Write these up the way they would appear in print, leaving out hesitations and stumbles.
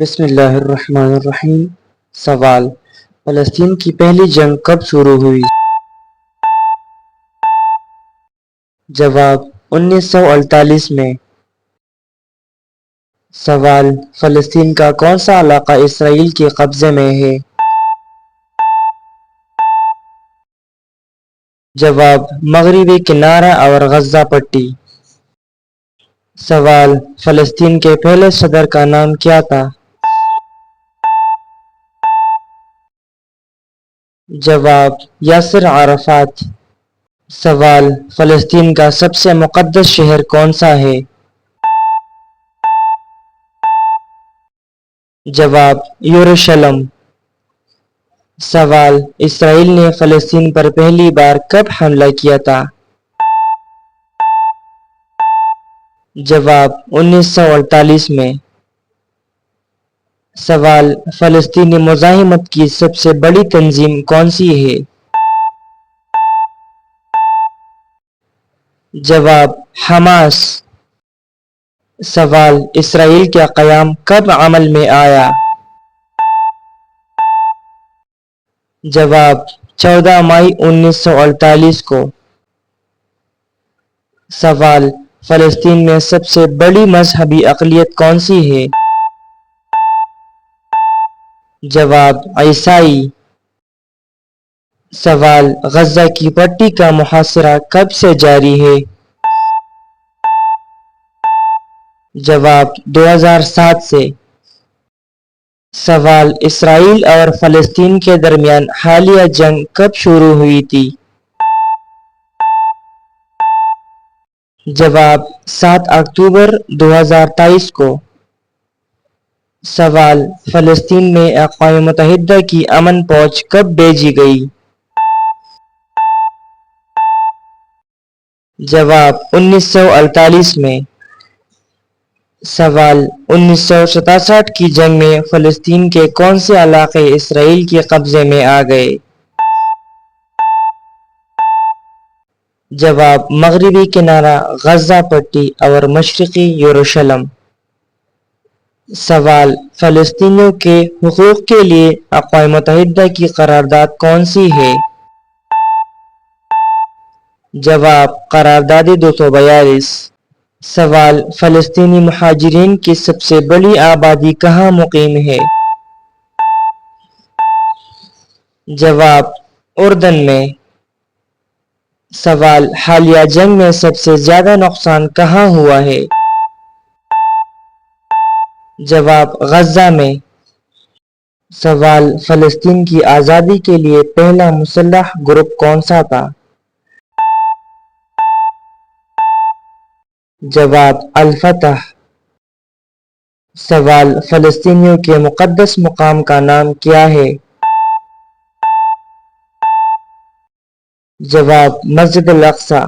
بسم اللہ الرحمن الرحیم۔ سوال: فلسطین کی پہلی جنگ کب شروع ہوئی؟ جواب: 1948 میں۔ سوال: فلسطین کا کون سا علاقہ اسرائیل کے قبضے میں ہے؟ جواب: مغربی کنارہ اور غزہ پٹی۔ سوال: فلسطین کے پہلے صدر کا نام کیا تھا؟ جواب: یاسر عرفات۔ سوال: فلسطین کا سب سے مقدس شہر کون سا ہے؟ جواب: یروشلم۔ سوال: اسرائیل نے فلسطین پر پہلی بار کب حملہ کیا تھا؟ جواب: 1948 میں۔ سوال: فلسطینی مزاحمت کی سب سے بڑی تنظیم کون سی ہے؟ جواب: حماس۔ سوال: اسرائیل کا قیام کب عمل میں آیا؟ جواب: 14 مئی 1948 کو۔ سوال: فلسطین میں سب سے بڑی مذہبی اقلیت کون سی ہے؟ جواب: عیسائی۔ سوال: غزہ کی پٹی کا محاصرہ کب سے جاری ہے؟ جواب: 2007 سے۔ سوال: اسرائیل اور فلسطین کے درمیان حالیہ جنگ کب شروع ہوئی تھی؟ جواب: 7 اکتوبر 2023 کو۔ سوال: فلسطین میں اقوام متحدہ کی امن فوج کب بھیجی گئی؟ جواب: 1948 میں۔ سوال: 1967 کی جنگ میں فلسطین کے کون سے علاقے اسرائیل کے قبضے میں آ گئے؟ جواب: مغربی کنارہ، غزہ پٹی اور مشرقی یروشلم۔ سوال: فلسطینیوں کے حقوق کے لیے اقوام متحدہ کی قرارداد کون سی ہے؟ جواب: قرارداد 242۔ سوال: فلسطینی مہاجرین کی سب سے بڑی آبادی کہاں مقیم ہے؟ جواب: اردن میں۔ سوال: حالیہ جنگ میں سب سے زیادہ نقصان کہاں ہوا ہے؟ جواب: غزہ میں۔ سوال: فلسطین کی آزادی کے لیے پہلا مسلح گروپ کون سا تھا؟ جواب: الفتح۔ سوال: فلسطینیوں کے مقدس مقام کا نام کیا ہے؟ جواب: مسجد الاقصی۔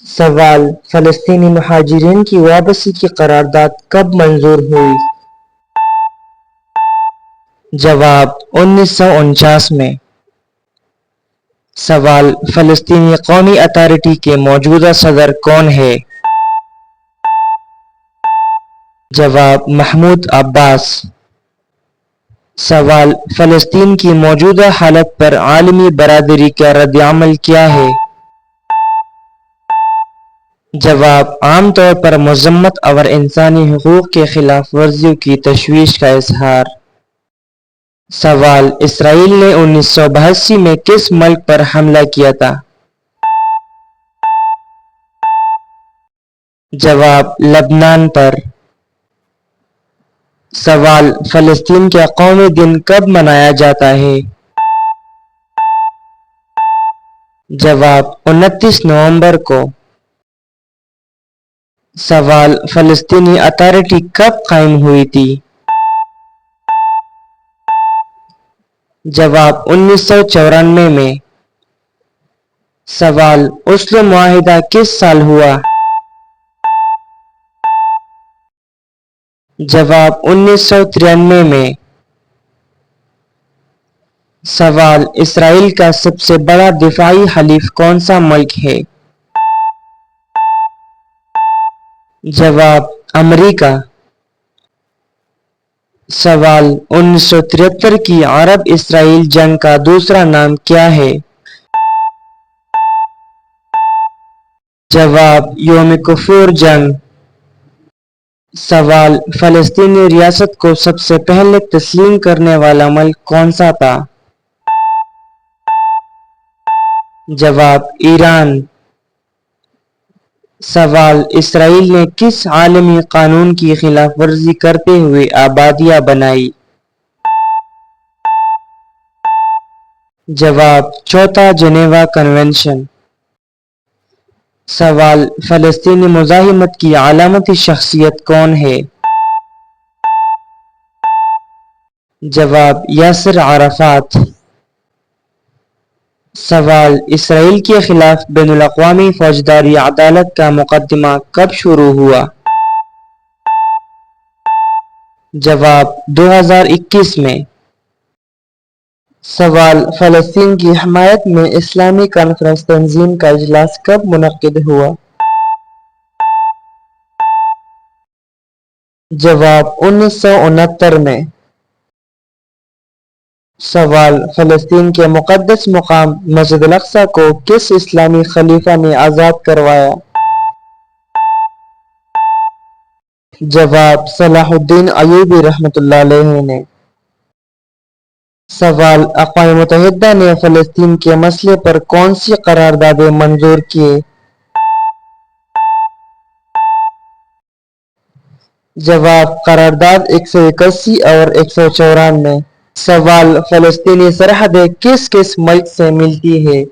سوال: فلسطینی مہاجرین کی واپسی کی قرارداد کب منظور ہوئی؟ جواب: 1949 میں۔ سوال: فلسطینی قومی اتھارٹی کے موجودہ صدر کون ہے؟ جواب: محمود عباس۔ سوال: فلسطین کی موجودہ حالت پر عالمی برادری کا رد عمل کیا ہے؟ جواب: عام طور پر مذمت اور انسانی حقوق کے خلاف ورزیوں کی تشویش کا اظہار۔ سوال: اسرائیل نے 1982 میں کس ملک پر حملہ کیا تھا؟ جواب: لبنان پر۔ سوال: فلسطین کا قومی دن کب منایا جاتا ہے؟ جواب: 29 نومبر کو۔ سوال: فلسطینی اتھارٹی کب قائم ہوئی تھی؟ جواب: 1994 میں۔ سوال: اوسلو معاہدہ کس سال ہوا؟ جواب: 1993 میں۔ سوال: اسرائیل کا سب سے بڑا دفاعی حلیف کون سا ملک ہے؟ جواب: امریکا۔ سوال 1973 کی عرب اسرائیل جنگ کا دوسرا نام کیا ہے؟ جواب یوم کفور جنگ۔ سوال فلسطینی ریاست کو سب سے پہلے تسلیم کرنے والا ملک کون سا تھا؟ جواب ایران۔ سوال اسرائیل نے کس عالمی قانون کی خلاف ورزی کرتے ہوئے آبادیاں بنائی؟ جواب چوتھا جنیوا کنونشن۔ سوال فلسطینی مزاحمت کی علامتی شخصیت کون ہے؟ جواب یاسر عرفات۔ سوال اسرائیل کے خلاف بین الاقوامی فوجداری عدالت کا مقدمہ کب شروع ہوا؟ جواب 2021 میں۔ سوال فلسطین کی حمایت میں اسلامی کانفرنس تنظیم کا اجلاس کب منعقد ہوا؟ جواب 1969 میں۔ سوال فلسطین کے مقدس مقام مسجد الاقصی کو کس اسلامی خلیفہ نے آزاد کروایا؟ جواب صلاح الدین ایوبی رحمۃ اللہ علیہ نے۔ سوال اقوام متحدہ نے فلسطین کے مسئلے پر کون سی قراردادیں منظور کیے؟ جواب قرارداد 181 اور 194۔ سوال فلسطینی سرحدیں کس کس ملک سے ملتی ہے؟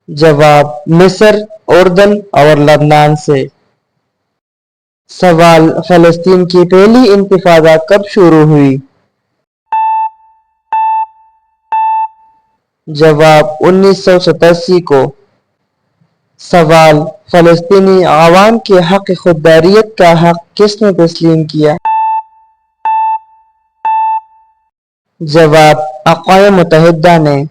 جواب مصر، اردن اور لبنان سے۔ سوال فلسطین کی پہلی انتفاضہ کب شروع ہوئی؟ جواب 1987 کو۔ سوال فلسطینی عوام کے حق خودارادیت کا حق کس نے تسلیم کیا؟ جواب اقوام متحدہ نے۔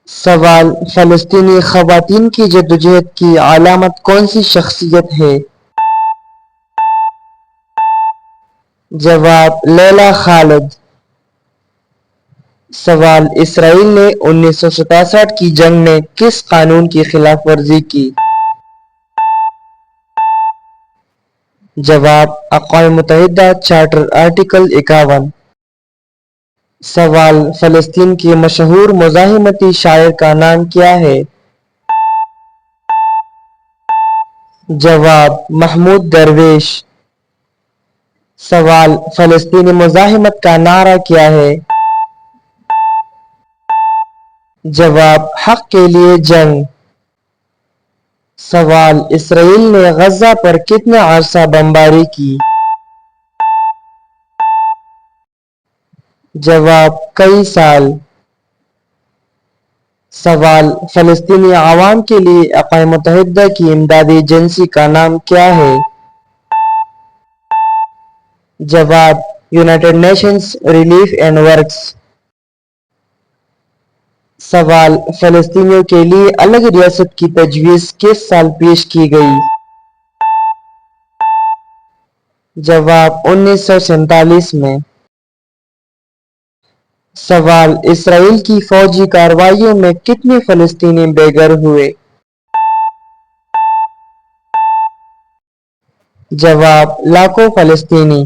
سوال فلسطینی خواتین کی جدوجہد کی علامت کون سی شخصیت ہے؟ جواب لیلا خالد۔ سوال اسرائیل نے 1967 کی جنگ میں کس قانون کی خلاف ورزی کی؟ جواب اقوام متحدہ چارٹر آرٹیکل 51۔ سوال فلسطین کے مشہور مزاحمتی شاعر کا نام کیا ہے؟ جواب محمود درویش۔ سوال فلسطینی مزاحمت کا نعرہ کیا ہے؟ جواب حق کے لیے جنگ۔ سوال اسرائیل نے غزہ پر کتنا عرصہ بمباری کی؟ جواب کئی سال۔ سوال فلسطینی عوام کے لیے اقوام متحدہ کی امدادی ایجنسی کا نام کیا ہے؟ جواب United nations relief and works. سوال فلسطینیوں کے لیے الگ ریاست کی تجویز کس سال پیش کی گئی؟ جواب 1947 میں۔ سوال اسرائیل کی فوجی کارروائیوں میں کتنے فلسطینی بے گھر ہوئے؟ جواب لاکھوں فلسطینی۔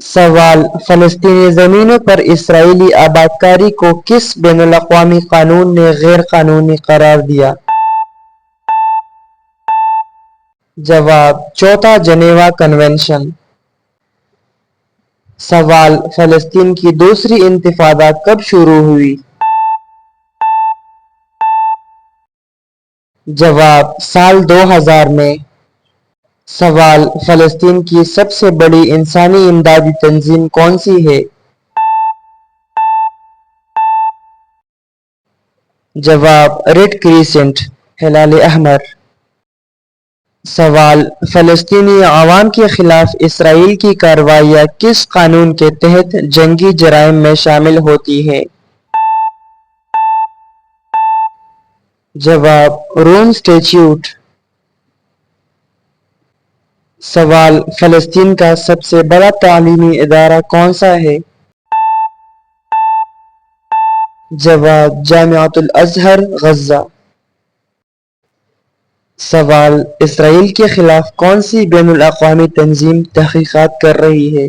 سوال فلسطینی زمینوں پر اسرائیلی آبادکاری کو کس بین الاقوامی قانون نے غیر قانونی قرار دیا؟ جواب چوتھا جنیوا کنونشن۔ سوال فلسطین کی دوسری انتفاضہ کب شروع ہوئی؟ جواب سال 2000 میں۔ سوال فلسطین کی سب سے بڑی انسانی امدادی تنظیم کون سی ہے؟ جواب ریڈ کریسنٹ، ہلال احمر۔ سوال فلسطینی عوام کے خلاف اسرائیل کی کارروائیاں کس قانون کے تحت جنگی جرائم میں شامل ہوتی ہے؟ جواب روم اسٹیچیوٹ۔ سوال: فلسطین کا سب سے بڑا تعلیمی ادارہ کون سا ہے؟ جواب: جامعۃ الازہر غزہ۔ سوال: اسرائیل کے خلاف کون سی بین الاقوامی تنظیم تحقیقات کر رہی ہے؟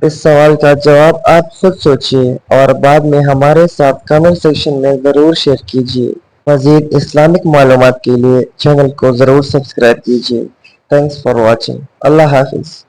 اس سوال کا جواب آپ خود سوچیے اور بعد میں ہمارے ساتھ کامنٹ سیکشن میں ضرور شیئر کیجیے۔ مزید اسلامک معلومات کے لیے چینل کو ضرور سبسکرائب کیجیے۔ Thanks for watching. اللہ حافظ۔